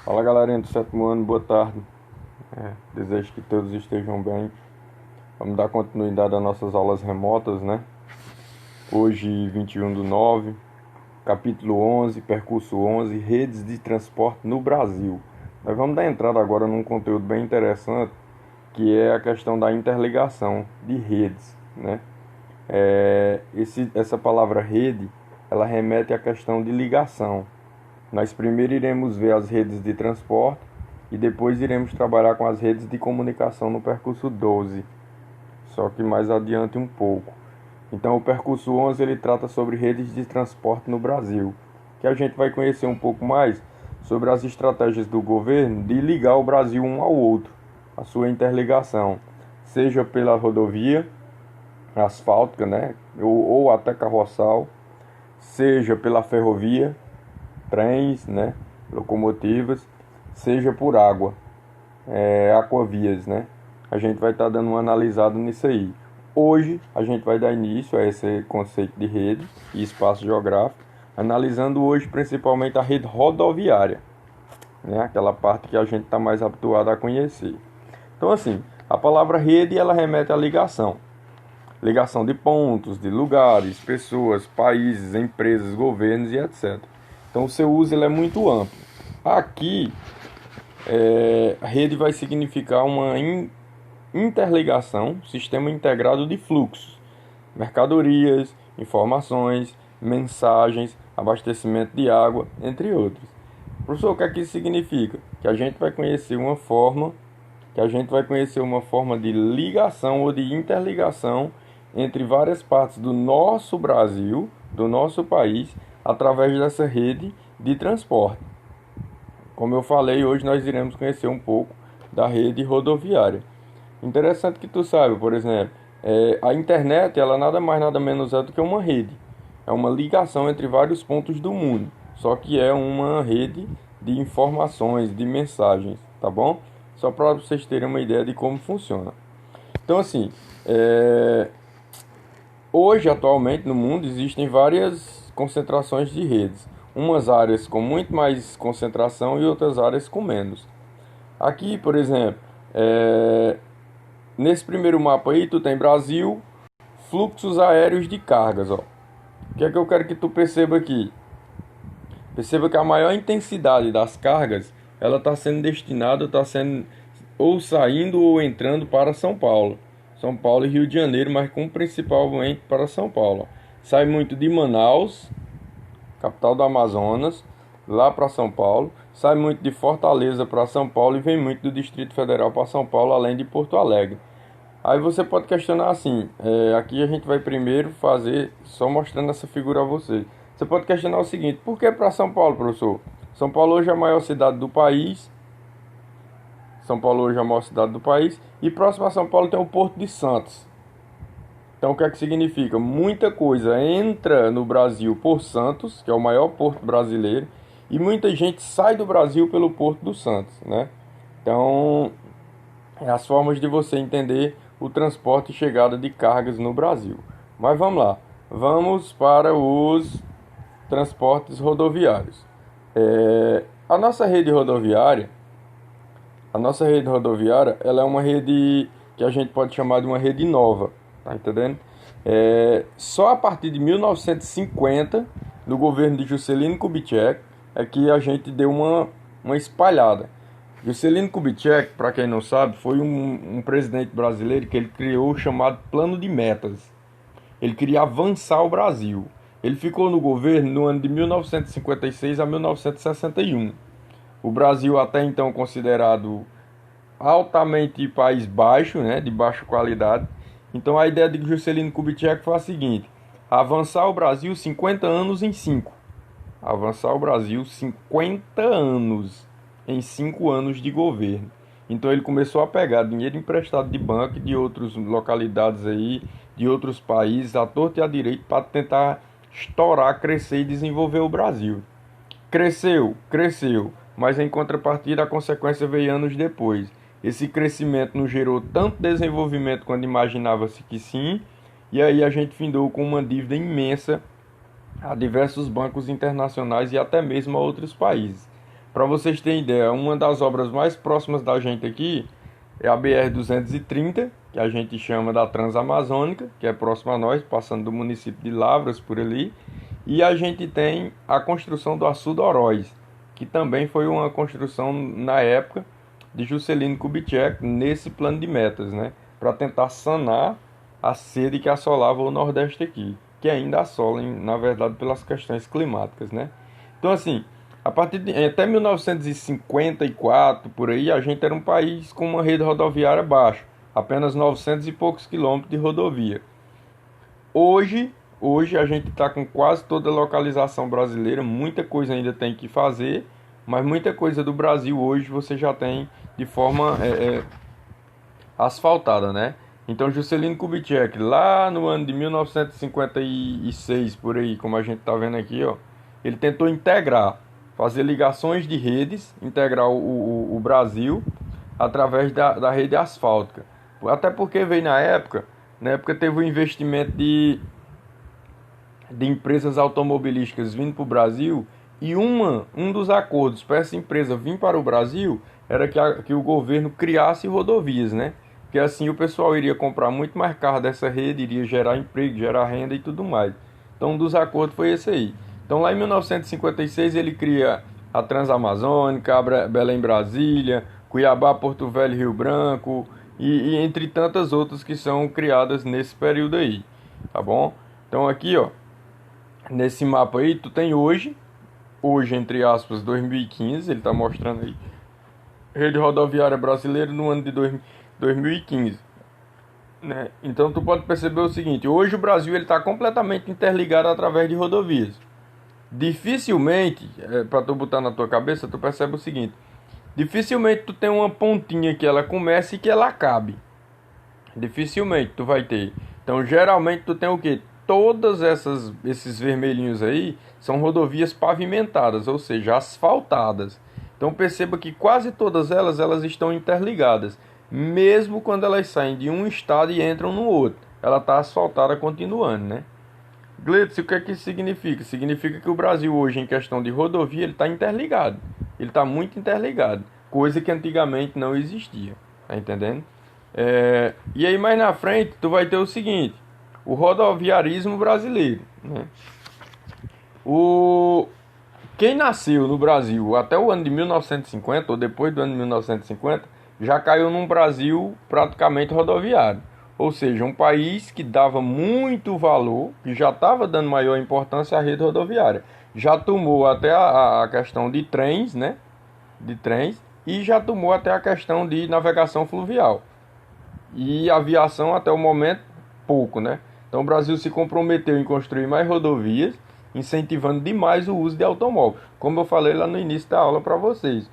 Fala galerinha do sétimo ano, boa tarde. Desejo que todos estejam bem. Vamos dar continuidade às nossas aulas remotas, né? Hoje, 21/9, capítulo 11, percurso 11, redes de transporte no Brasil. Nós vamos dar entrada agora num conteúdo bem interessante, que é a questão da interligação de redes, né? Essa palavra rede, ela remete à questão de ligação. Nós primeiro iremos ver as redes de transporte e depois iremos trabalhar com as redes de comunicação no percurso 12, só que mais adiante um pouco. Então o percurso 11 ele trata sobre redes de transporte no Brasil, que a gente vai conhecer um pouco mais sobre as estratégias do governo de ligar o Brasil um ao outro, a sua interligação, seja pela rodovia asfáltica, né, ou até carroçal, seja pela ferrovia, trens, né, locomotivas, seja por água, aquavias, né. A gente vai estar dando uma analisada nisso aí. Hoje a gente vai dar início a esse conceito de rede e espaço geográfico, analisando hoje principalmente a rede rodoviária, né, aquela parte que a gente está mais habituado a conhecer. Então assim, a palavra rede ela remete à ligação. Ligação de pontos, de lugares, pessoas, países, empresas, governos e etc. Então o seu uso ele é muito amplo. Aqui, a rede vai significar uma interligação, sistema integrado de fluxos, mercadorias, informações, mensagens, abastecimento de água, entre outros. Professor, o que aqui significa? Que a gente vai conhecer uma forma, de ligação ou de interligação entre várias partes do nosso Brasil, do nosso país, através dessa rede de transporte. Como eu falei, hoje nós iremos conhecer um pouco da rede rodoviária. Interessante que tu saiba, por exemplo, a internet ela nada mais nada menos é do que uma rede. É uma ligação entre vários pontos do mundo, só que é uma rede de informações, de mensagens, tá bom? Só para vocês terem uma ideia de como funciona. Então assim, hoje, atualmente, no mundo, existem várias concentrações de redes. Umas áreas com muito mais concentração e outras áreas com menos. Aqui, por exemplo, nesse primeiro mapa aí, tu tem Brasil, fluxos aéreos de cargas, ó. O que é que eu quero que tu perceba aqui? Perceba que a maior intensidade das cargas, ela está sendo destinada, está sendo ou saindo ou entrando para São Paulo. São Paulo e Rio de Janeiro, mas principalmente para São Paulo. Sai muito de Manaus, capital do Amazonas, lá para São Paulo. Sai muito de Fortaleza para São Paulo e vem muito do Distrito Federal para São Paulo, além de Porto Alegre. Aí você pode questionar assim, aqui a gente vai primeiro fazer, só mostrando essa figura a você. Você pode questionar o seguinte, por que para São Paulo, professor? São Paulo hoje é a maior cidade do país. São Paulo hoje é a maior cidade do país. E próximo a São Paulo tem o Porto de Santos. Então o que é que significa? Muita coisa entra no Brasil por Santos, que é o maior porto brasileiro, e muita gente sai do Brasil pelo Porto do Santos, né? Então, é as formas de você entender o transporte e chegada de cargas no Brasil. Mas vamos lá, vamos para os transportes rodoviários. A nossa rede rodoviária, ela é uma rede que a gente pode chamar de uma rede nova, tá entendendo? Só a partir de 1950, no governo de Juscelino Kubitschek, é que a gente deu uma espalhada. Juscelino Kubitschek, para quem não sabe, foi um presidente brasileiro que ele criou o chamado Plano de Metas. Ele queria avançar o Brasil. Ele ficou no governo no ano de 1956 a 1961. O Brasil, até então considerado altamente país baixo, né, de baixa qualidade. Então a ideia de Juscelino Kubitschek foi a seguinte: avançar o Brasil 50 anos em 5. Avançar o Brasil 50 anos em 5 anos de governo. Então ele começou a pegar dinheiro emprestado de banco de outras localidades aí, de outros países, à torta e à direita, para tentar estourar, crescer e desenvolver o Brasil. Cresceu, mas em contrapartida a consequência veio anos depois. Esse crescimento não gerou tanto desenvolvimento quando imaginava-se que sim, e aí a gente findou com uma dívida imensa a diversos bancos internacionais e até mesmo a outros países. Para vocês terem ideia, uma das obras mais próximas da gente aqui é a BR-230, que a gente chama da Transamazônica, que é próxima a nós, passando do município de Lavras por ali. E a gente tem a construção do Açude Oroz, que também foi uma construção na época de Juscelino Kubitschek, nesse plano de metas, né? Para tentar sanar a sede que assolava o Nordeste aqui, que ainda assola, na verdade, pelas questões climáticas, né? Então, assim, a partir de até 1954, por aí, a gente era um país com uma rede rodoviária baixa, apenas 900 e poucos quilômetros de rodovia. Hoje a gente está com quase toda a localização brasileira, muita coisa ainda tem que fazer, mas muita coisa do Brasil hoje você já tem de forma asfaltada, né? Então Juscelino Kubitschek, lá no ano de 1956, por aí, como a gente está vendo aqui, ó, ele tentou integrar, fazer ligações de redes, integrar o Brasil através da rede asfáltica. Até porque veio na época teve um investimento de empresas automobilísticas vindo para o Brasil, e um dos acordos para essa empresa vir para o Brasil era que o governo criasse rodovias, né? Porque assim o pessoal iria comprar muito mais carro dessa rede, iria gerar emprego, gerar renda e tudo mais. Então um dos acordos foi esse aí. Então lá em 1956 ele cria a Transamazônica, a Belém-Brasília, Cuiabá, Porto Velho, Rio Branco e entre tantas outras que são criadas nesse período aí, tá bom? Então aqui, ó, nesse mapa aí tu tem hoje entre aspas 2015, ele está mostrando aí rede rodoviária brasileira no ano de 2015, né? Então tu pode perceber o seguinte: hoje o Brasil ele está completamente interligado através de rodovias. Dificilmente, para tu botar na tua cabeça, tu percebe o seguinte: dificilmente tu tem uma pontinha que ela comece e que ela acabe. Dificilmente tu vai ter. Então geralmente tu tem o que? Todas esses vermelhinhos aí são rodovias pavimentadas, ou seja, asfaltadas. Então perceba que quase todas elas estão interligadas, mesmo quando elas saem de um estado e entram no outro. Ela está asfaltada continuando, né? Gleitson, o que é que isso significa? Significa que o Brasil hoje, em questão de rodovia, ele está interligado. Ele está muito interligado, coisa que antigamente não existia. Tá entendendo? E aí mais na frente tu vai ter o seguinte: o rodoviarismo brasileiro, né? Quem nasceu no Brasil até o ano de 1950, ou depois do ano de 1950, já caiu num Brasil praticamente rodoviário. Ou seja, um país que dava muito valor, que já estava dando maior importância à rede rodoviária. Já tomou até a questão de trens, né? De trens, e já tomou até a questão de navegação fluvial. E aviação até o momento, pouco, né? Então o Brasil se comprometeu em construir mais rodovias, incentivando demais o uso de automóvel. Como eu falei lá no início da aula para vocês.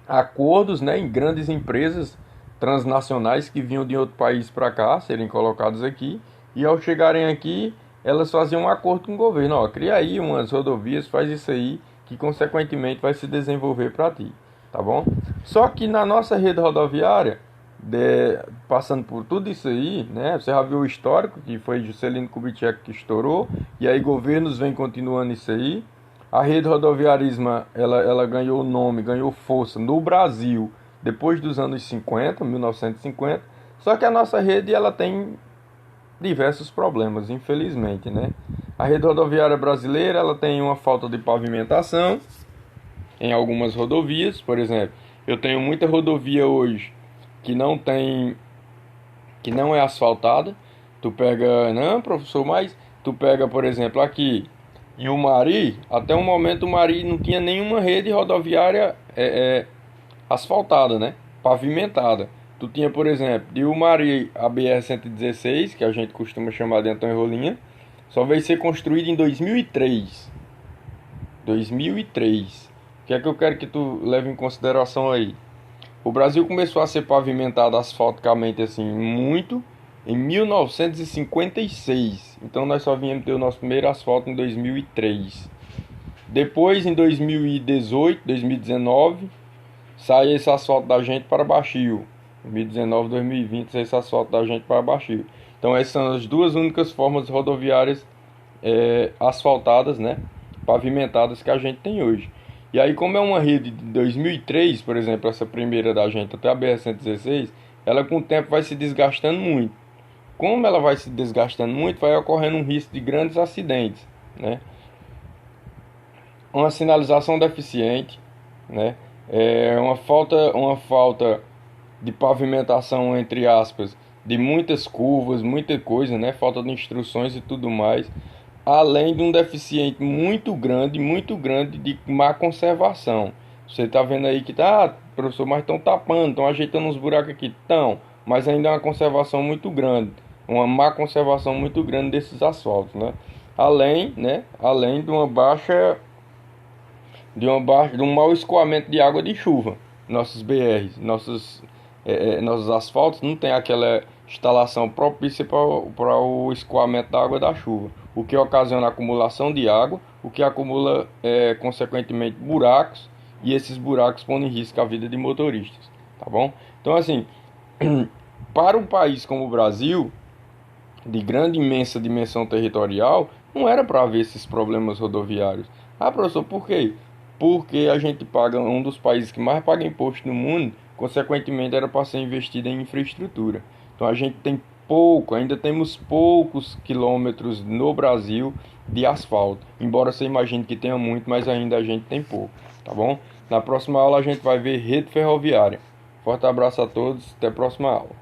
Acordos, né, em grandes empresas transnacionais que vinham de outro país para cá, serem colocados aqui, e ao chegarem aqui, elas faziam um acordo com o governo: ó, cria aí umas rodovias, faz isso aí, que consequentemente vai se desenvolver para ti, tá bom? Só que na nossa rede rodoviária, passando por tudo isso aí, né, você já viu o histórico, que foi Juscelino Kubitschek que estourou, e aí governos vêm continuando isso aí. A rede rodoviarismo, ela ganhou nome, ganhou força no Brasil depois dos anos 50, 1950, só que a nossa rede ela tem diversos problemas, infelizmente, né? A rede rodoviária brasileira ela tem uma falta de pavimentação em algumas rodovias. Por exemplo, eu tenho muita rodovia hoje que não é asfaltada. Tu pega, não, professor, mas tu pega, por exemplo, aqui em Umari, até o momento o Umari não tinha nenhuma rede rodoviária asfaltada, né? Pavimentada. Tu tinha, por exemplo, de Umari a BR-116, que a gente costuma chamar de Antônio Rolinha, só veio ser construída em 2003. 2003. O que é que eu quero que tu leve em consideração aí? O Brasil começou a ser pavimentado asfalticamente assim muito em 1956. Então nós só viemos ter o nosso primeiro asfalto em 2003. Depois, em 2018, 2019, sai esse asfalto da gente para Baixio. 2019, 2020, sai esse asfalto da gente para Baixio. Então essas são as duas únicas formas rodoviárias asfaltadas, né, pavimentadas que a gente tem hoje. E aí, como é uma rede de 2003, por exemplo, essa primeira da gente até a BR-116, ela com o tempo vai se desgastando muito. Como ela vai se desgastando muito, vai ocorrendo um risco de grandes acidentes, né? Uma sinalização deficiente, né? Uma falta de pavimentação, entre aspas, de muitas curvas, muita coisa, né? Falta de instruções e tudo mais, além de um deficiente muito grande de má conservação. Você está vendo aí que tá, professor, mas estão tapando, estão ajeitando uns buracos aqui, estão, mas ainda é uma conservação muito grande, uma má conservação muito grande desses asfaltos, né? Além de um mau escoamento de água de chuva. Nossos BRs, nossos asfaltos não tem aquela instalação propícia para o escoamento da água da chuva, o que ocasiona acumulação de água, o que acumula consequentemente buracos, e esses buracos põem em risco a vida de motoristas, tá bom? Então assim, para um país como o Brasil, de grande imensa dimensão territorial, não era para haver esses problemas rodoviários. Ah, professor, por quê? Porque a gente paga um dos países que mais paga imposto no mundo, consequentemente era para ser investido em infraestrutura. Então a gente tem pouco, ainda temos poucos quilômetros no Brasil de asfalto. Embora você imagine que tenha muito, mas ainda a gente tem pouco, tá bom? Na próxima aula a gente vai ver rede ferroviária. Forte abraço a todos, até a próxima aula.